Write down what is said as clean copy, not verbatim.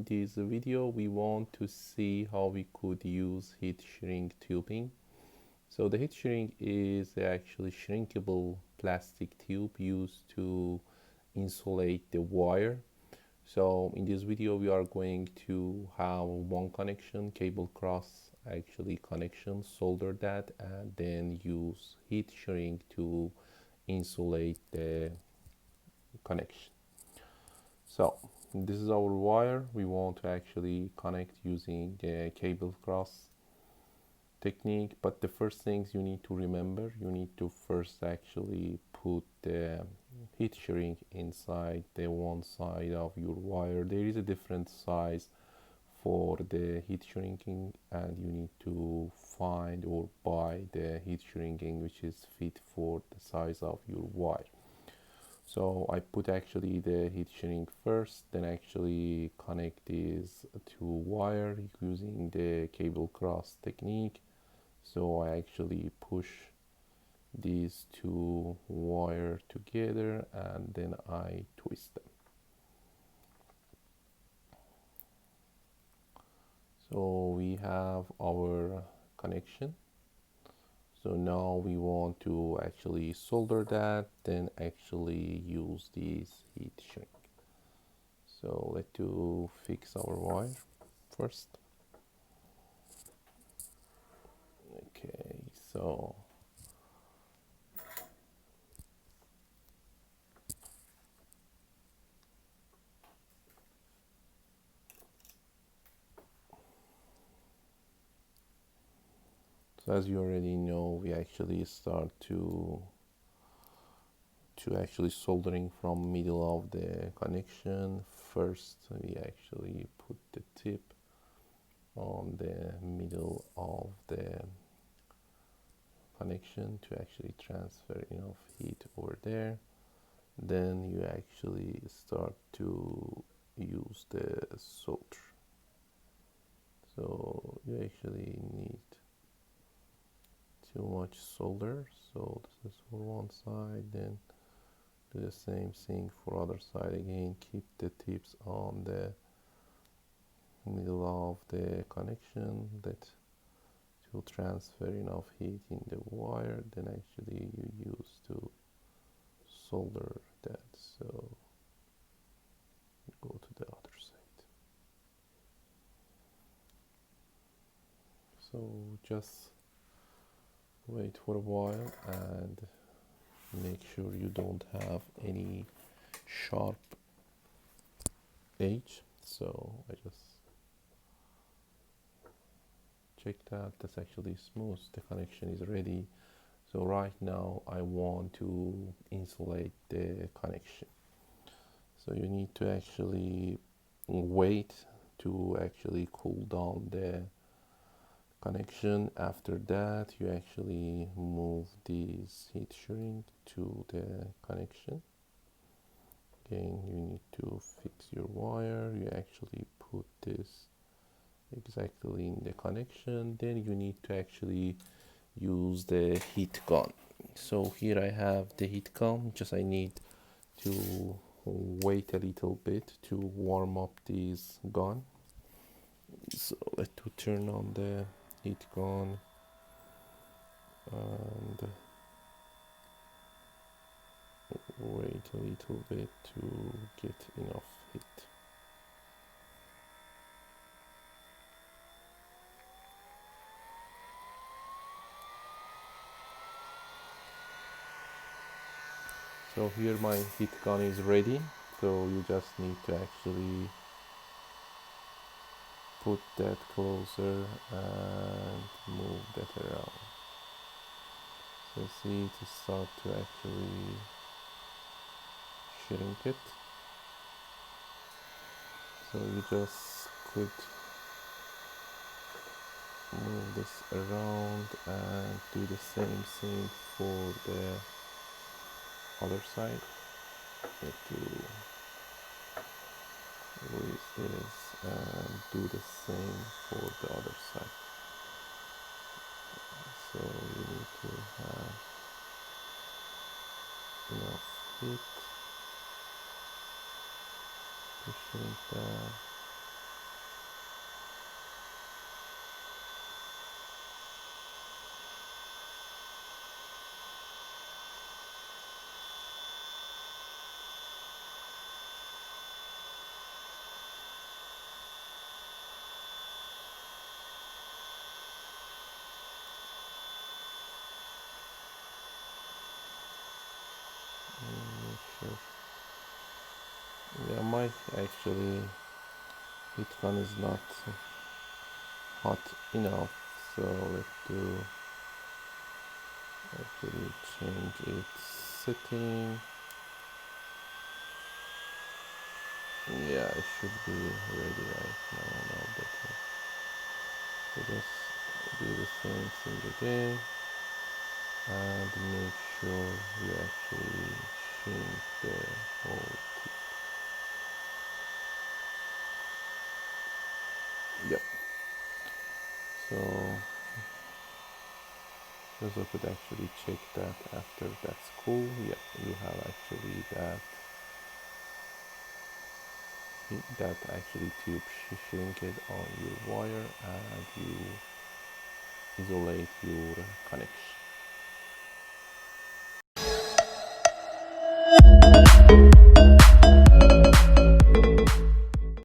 this video we want to see how we could use heat shrink tubing. So the heat shrink is actually shrinkable plastic tube used to insulate the wire. So in this video we are going to have one connection, cable cross actually connection, solder that, and then use heat shrink to insulate the connection. So this is our wire. We want to actually connect using the cable cross technique, but the first things you need to remember, you need to first actually put the heat shrink inside the one side of your wire. There is a different size for the heat shrinking, and you need to find or buy the heat shrinking which is fit for the size of your wire. So I put actually the heat shrink first, then actually connect these two wire using the cable cross technique. So I actually push these two wire together and then I twist them. So we have our connection. So now we want to actually solder that, then actually use this heat shrink. So let's fix our wire first. Okay, so as you already know, we actually start to actually soldering from middle of the connection. First we actually put the tip on the middle of the connection to actually transfer enough heat over there. Then you actually start to use the solder. So you actually need too much solder, so this is for one side, then do the same thing for other side again. Keep the tips on the middle of the connection that will transfer enough heat in the wire, then actually you use to solder that. So go to the other side. So just wait for a while and make sure you don't have any sharp edge. So I just check that's actually smooth, the connection is ready. So right now I want to insulate the connection. So you need to actually wait to actually cool down the connection. After that you actually move this heat shrink to the connection. Again, you need to fix your wire. You actually put this exactly in the connection. Then you need to actually use the heat gun. So here I have the heat gun, just I need to wait a little bit to warm up this gun. So let's turn on the heat gun and wait a little bit to get enough heat. So here my heat gun is ready, so you just need to actually put that closer and move that around. So see, to start to actually shrink it. So you just could move this around and do the same thing for the other side. To release this and do the same for the other side. So you need to have enough heat to shrink that. why actually heat gun is not hot enough. So let's do actually change its setting. Yeah, it should be ready right now better. So just do the same thing again and make sure you actually shrink the whole tip. Yep. So user could actually check that after that's cool. Yeah, you have actually that actually tube shrinked on your wire, and you isolate your connection.